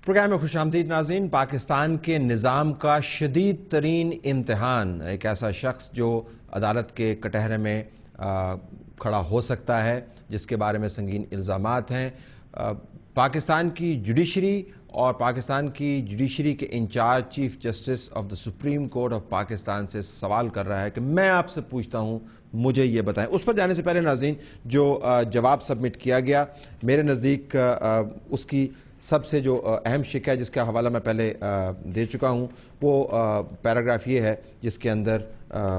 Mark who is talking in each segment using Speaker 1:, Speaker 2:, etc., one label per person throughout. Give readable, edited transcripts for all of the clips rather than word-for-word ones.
Speaker 1: Programme میں خوش آمدید ناظرین۔ پاکستان کے نظام کا شدید ترین امتحان ایک ایسا شخص جو عدالت کے کٹہرے میں کھڑا ہو سکتا ہے، جس کے بارے میں سنگین الزامات ہیں۔ پاکستان کی جوڈیشری اور پاکستان کی جوڈیشری کے incharge chief justice of the supreme court of Pakistan سے سوال کر رہا ہے کہ میں آپ سے پوچھتا ہوں، مجھے یہ بتائیں۔ اس پر جانے سے پہلے ناظرین، جو جواب سبمٹ کیا گیا، میرے نزدیک اس کی سب سے جو اہم شق ہے، جس کا حوالہ میں پہلے دے چکا ہوں، وہ پیراگراف یہ ہے جس کے اندر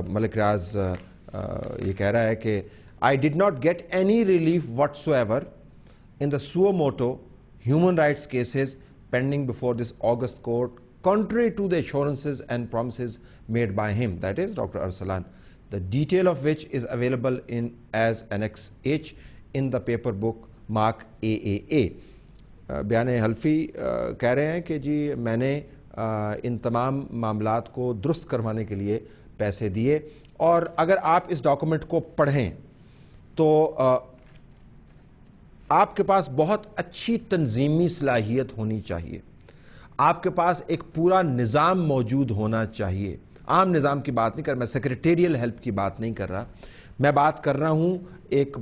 Speaker 1: ملک ریاض یہ کہہ رہا ہے کہ I did not get any relief whatsoever in the suo motu human rights cases pending before this August court, contrary to the assurances and promises made by him, that is Dr. Arsalan, the detail of which is available as Annex H in the paper book mark AAA. بیان حلفی کہہ رہے ہیں کہ جی میں نے ان تمام معاملات کو درست کروانے کے لیے پیسے دیے، اور اگر آپ اس ڈاکومنٹ کو پڑھیں تو آپ کے پاس بہت اچھی تنظیمی صلاحیت ہونی چاہیے، آپ کے پاس ایک پورا نظام موجود ہونا چاہیے۔ عام نظام کی بات نہیں کر رہا میں، سیکریٹریل ہیلپ کی بات نہیں کر رہا، میں بات کر رہا ہوں ایک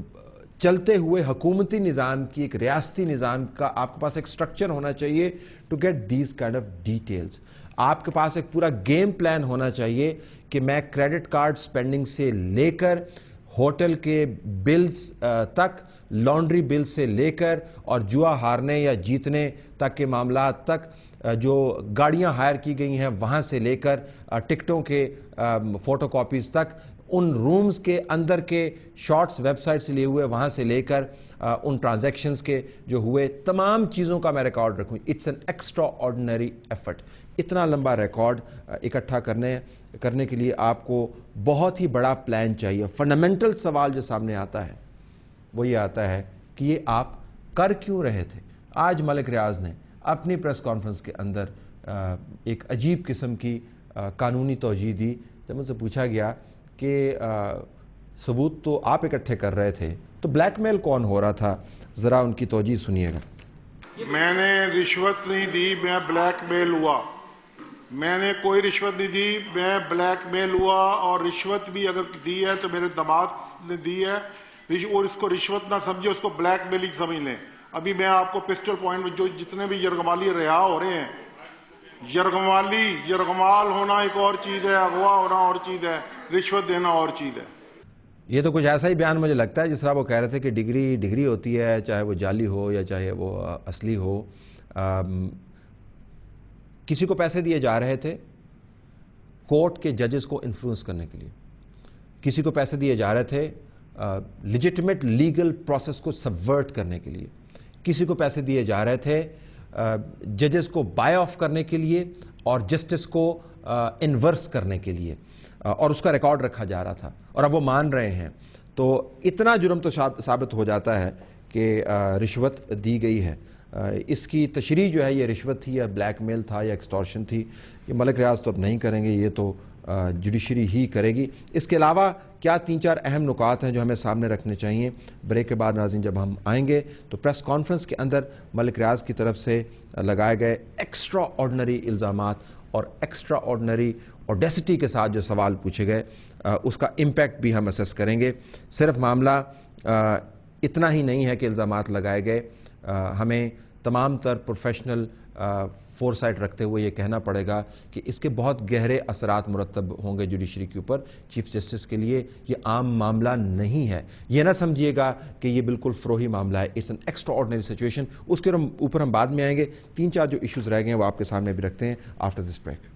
Speaker 1: چلتے ہوئے حکومتی نظام کی، ایک ریاستی نظام کا آپ کے پاس ایک سٹرکچر ہونا چاہیے to get these kind of details. آپ کے پاس ایک پورا گیم پلان ہونا چاہیے کہ میں کریڈٹ کارڈ سپینڈنگ سے لے کر ہوٹل کے بلز تک، لانڈری بل سے لے کر اور جوا ہارنے یا جیتنے تک کے معاملات تک، جو گاڑیاں ہائر کی گئی ہیں وہاں سے لے کر ٹکٹوں کے فوٹو کاپیز تک، ان رومز کے اندر کے شارٹس ویب سائٹ سے لیے ہوئے وہاں سے لے کر ان ٹرانزیکشنز کے جو ہوئے تمام چیزوں کا میں ریکارڈ رکھوں۔ It's an extraordinary effort. اتنا لمبا ریکارڈ اکٹھا کرنے کے لیے آپ کو بہت ہی بڑا پلان چاہیے۔ فنڈامنٹل سوال جو سامنے آتا ہے وہ یہ آتا ہے کہ یہ آپ کر کیوں رہے تھے؟ آج ملک ریاض نے اپنی پریس کانفرنس کے اندر ایک عجیب قسم کی قانونی توجیہ دی۔ جب مجھ سے پوچھا گیا کہ ثبوت تو آپ اکٹھے کر رہے تھے، تو بلیک میل کون ہو رہا تھا؟ ذرا ان کی توجیہ سنیے گا۔
Speaker 2: میں نے رشوت نہیں دی، میں بلیک میل ہوا۔ میں نے کوئی رشوت نہیں دی، میں بلیک میل ہوا، اور رشوت بھی اگر دی ہے تو میرے داماد نے دی ہے، اور اس کو رشوت نہ سمجھے، اس کو بلیک میلنگ سمجھ لیں۔ ابھی میں آپ کو پسٹل پوائنٹ میں جو جتنے بھی یرغمالی رہا ہو رہے ہیں، یرغمال ہونا ایک اور چیز ہے، اغوا ہونا اور چیز ہے، رشوت دینا اور چیز ہے۔
Speaker 1: یہ تو کچھ ایسا ہی بیان مجھے لگتا ہے جس طرح وہ کہہ رہے تھے کہ ڈگری ہوتی ہے، چاہے وہ جعلی ہو یا چاہے وہ اصلی ہو۔ کسی کو پیسے دیے جا رہے تھے کورٹ کے ججز کو انفلوئنس کرنے کے لیے، کسی کو پیسے دیے جا رہے تھے لیجٹمیٹ لیگل پروسیس کو سبورٹ کرنے کے لیے، کسی کو پیسے دیے جا رہے تھے ججز کو بائی آف کرنے کے لیے اور جسٹس کو انورس کرنے کے لیے، اور اس کا ریکارڈ رکھا جا رہا تھا، اور اب وہ مان رہے ہیں۔ تو اتنا جرم تو ثابت ہو جاتا ہے کہ رشوت دی گئی ہے۔ اس کی تشریح جو ہے یہ رشوت تھی یا بلیک میل تھا یا ایکسٹورشن تھی، یہ ملک ریاض تو اب نہیں کریں گے، یہ تو جوڈیشری ہی کرے گی۔ اس کے علاوہ کیا 3-4 اہم نکات ہیں جو ہمیں سامنے رکھنے چاہیے؟ بریک کے بعد ناظرین جب ہم آئیں گے تو پریس کانفرنس کے اندر ملک ریاض کی طرف سے لگائے گئے ایکسٹرا آرڈنری الزامات اور ایکسٹرا آرڈنری اوڈیسٹی کے ساتھ جو سوال پوچھے گئے، اس کا امپیکٹ بھی ہم اسیس کریں گے۔ صرف معاملہ اتنا ہی نہیں ہے کہ الزامات لگائے گئے، ہمیں تمام تر پروفیشنل فورسائٹ رکھتے ہوئے یہ کہنا پڑے گا کہ اس کے بہت گہرے اثرات مرتب ہوں گے جوڈیشری کے اوپر۔ چیف جسٹس کے لیے یہ عام معاملہ نہیں ہے، یہ نہ سمجھیے گا کہ یہ بالکل فروہی معاملہ ہے۔ It's an extraordinary situation. اس کے اوپر ہم بعد میں آئیں گے۔ 3-4 جو ایشوز رہ گئے ہیں وہ آپ کے سامنے بھی رکھتے ہیں آفٹر دس بریک۔